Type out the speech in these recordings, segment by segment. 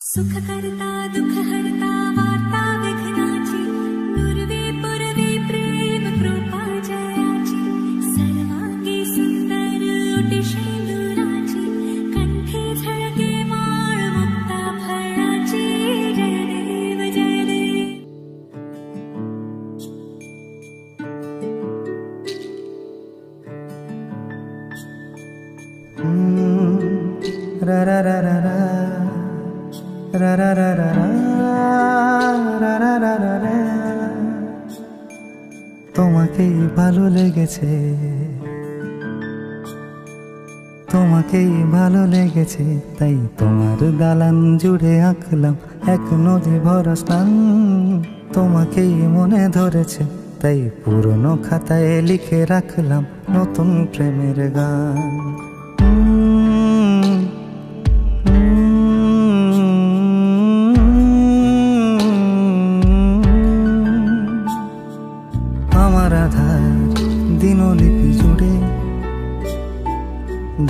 सुख करता दुख हरता वार्ता विघ्नाची नुरवी पुरवी प्रेम कृपा जयाची सर्वांगी सुंदर ओटी शेंदुराची कंठी झळके माळ मुक्ता फळाची जय देव जय देव रा रा रा रा रा रा रा रा रा रा रा रा रा रा তোমাকেই ভালো লেগেছে তোমাকেই ভালো লেগেছে তাই তোমার দালান জুড়ে আঁকলাম এক নদী ভরা স্থান তোমাকেই মনে ধরেছে তাই পুরনো খাতায় লিখে রাখলাম নতুন প্রেমের গান দিনলিপি জুড়ে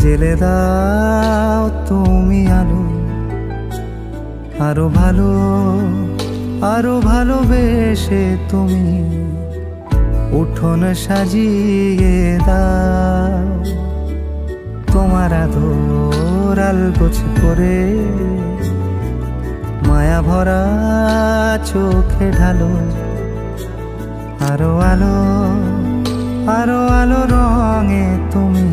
জেলে দাও তুমি আলো আরো ভালো আরো ভালোবেসে তুমি উঠোন সাজিয়ে দাও তোমার আদর আলগোছ করে মায়া ভরা চোখে ঢালো আরো আলো আরো আলো রঙে তুমি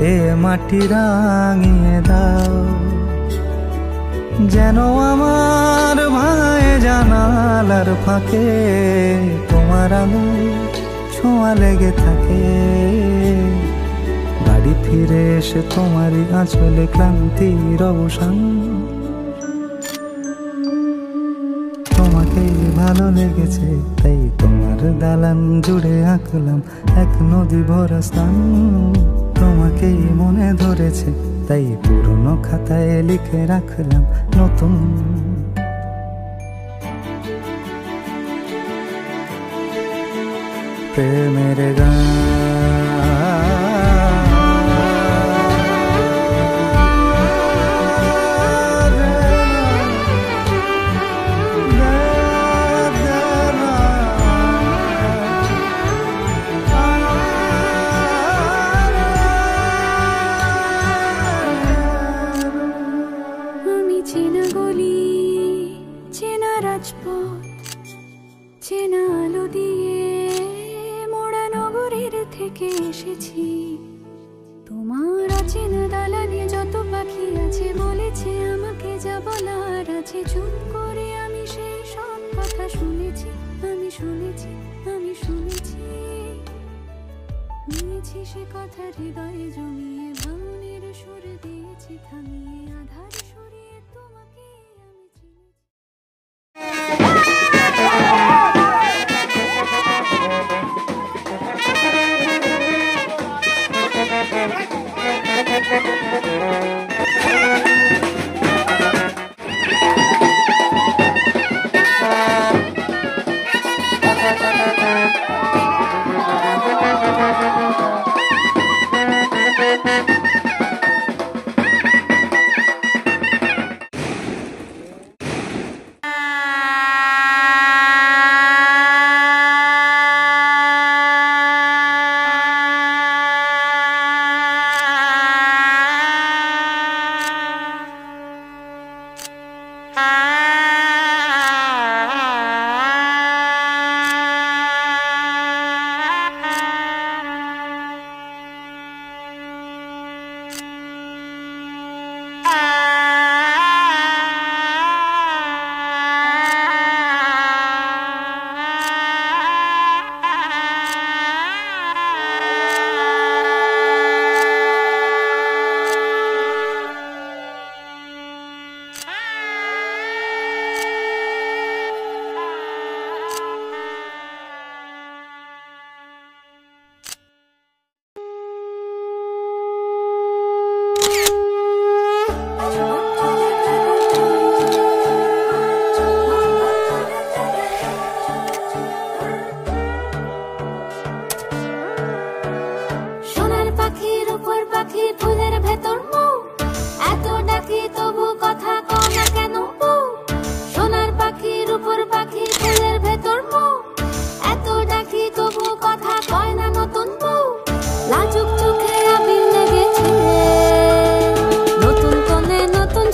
এ মাটি রাঙিয়ে দাও যেন আমার ভাঙায় জানালার ফাঁকে তোমার আলো ছোঁয়া লেগে থাকে বাড়ি ফিরে এসে তোমারই আঁচলে ক্লান্তির অবসান তোমাকেই ভালো লেগেছে তাই তোমার দালান জুড়ে আঁকলাম এক নদী ভরা স্থান তোমাকেই মনে ধরেছে তাই পুরনো খাতায় লিখে রাখলাম নতুন প্রেমের গান চেনা আলো দিয়ে মোড়া নগরের থেকে এসেছি তোমার অচেনা দালানে যত পাখি আছে বলেছে আমাকে যা বলার আছে চুপ করে আমি সেই সব কথা শুনেছি আমি শুনেছি আমি শুনেছি নিয়েছি সে কথা হৃদয়ে জমিয়ে ভাঙনের সুর দিয়েছি থামিয়ে আধার সরিয়ে তোমাকে আমি চিনেছি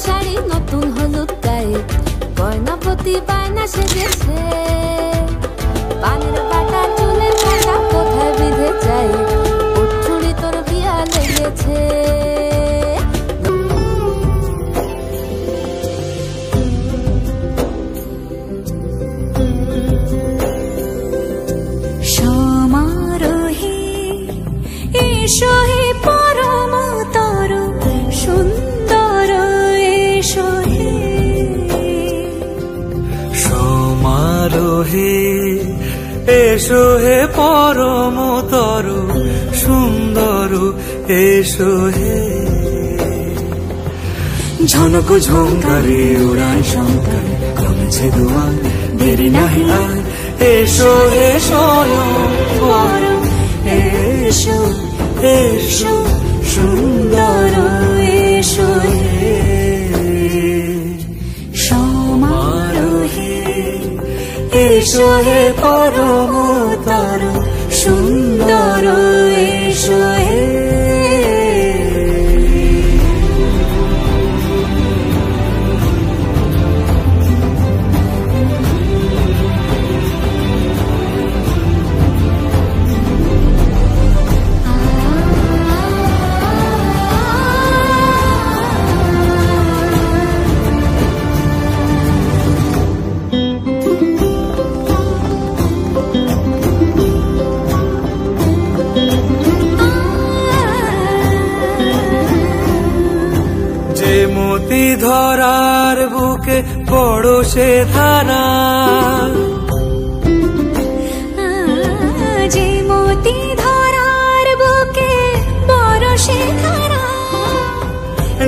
শাড়ি নতুন হলুদ গায়ে গয়নাপতি বায়না সেজেছে পানের বাটা চুলের কাটা কোথায় বিঁধে যায় ওর চুড়ি তোর বিয়া লেগেছে সমারোহে এসো হে পরম তর সুন্দর এসো হে সমারোহে এসো হে পরম তর সুন্দর এসো হে ঝনক ঝঙ্কারে উড়ায় শঙ্কর কমেছে দুয়ার দেরি নাহি আর এসো হে স্বয়ং পরম এসো এসো সুন্দর এসো হে সমারোহে এসো হে পরম তর সুন্দর এসো হে মতি ধরার বুকে বড় সে ধারা যে মতি ধরার বুকে বড় সে ধারা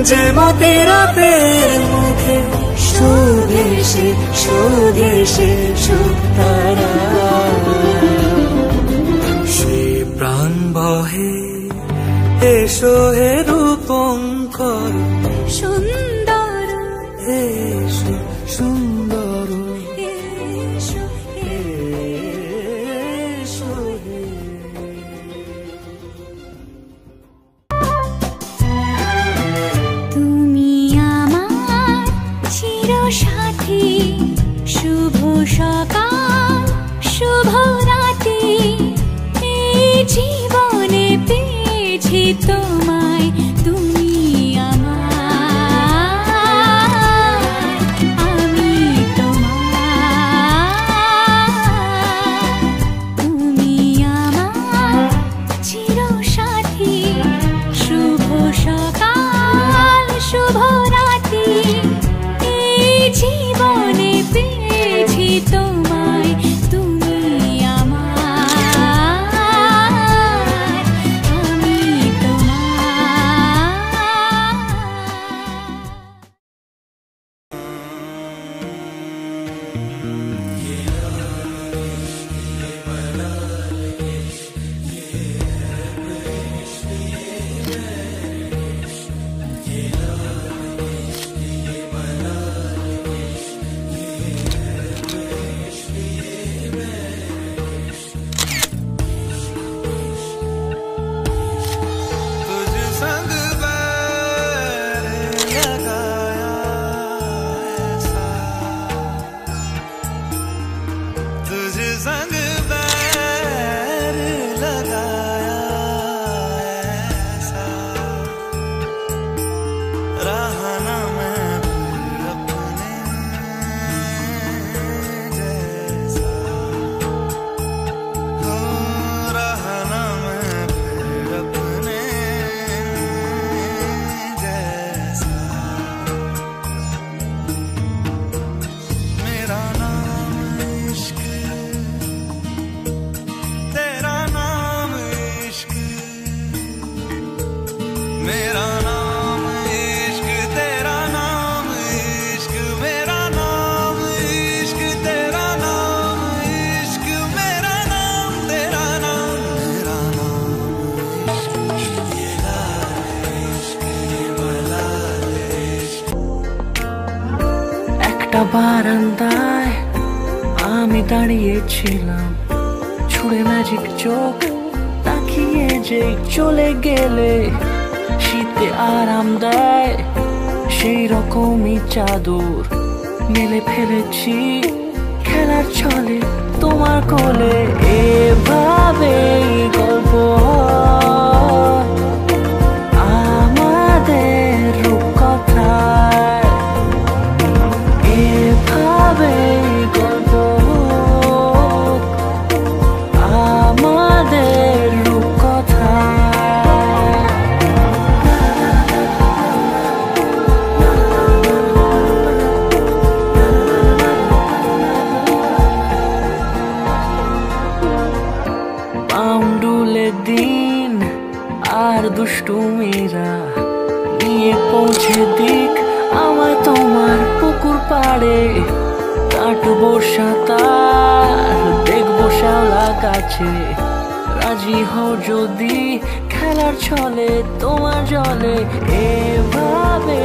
যে মতি রাতের মুখে সুদেশে সুদেশে সুতারা সে প্রাণ বহে এসো হে রূপঙ্কর সুন্দর এসো সুন্দর এসো এসো হে তুমি আমার চিরসাথী শুভ সকাল শুভ রাতি এই জীবনে পেয়েছি তোমায় তুমি বারান্দায় আমি দাঁড়িয়েছিলাম, ছুঁড়ে ম্যাজিক চোখ তাকিয়ে যে চলে গেলে শীতে আরাম দেয় সেই রকমই চাদর মেলে ফেলেছি খেলার ছলে তোমার কোলে। এভাবে গল্প হয় আমাদের রূপকথায়, এভাবে গল্প হোক আমাদের রূপকথায়। পাউন্ডুলে দিন আর দুষ্টুমিরা নিয়ে পৌঁছে দিক আমায় তোমার পুকুর পাড়ে। কাটবো সাঁতার দেখবো শ্যাওলা গাছে, রাজি হও যদি খেলার ছলে তোমার জলে। এভাবে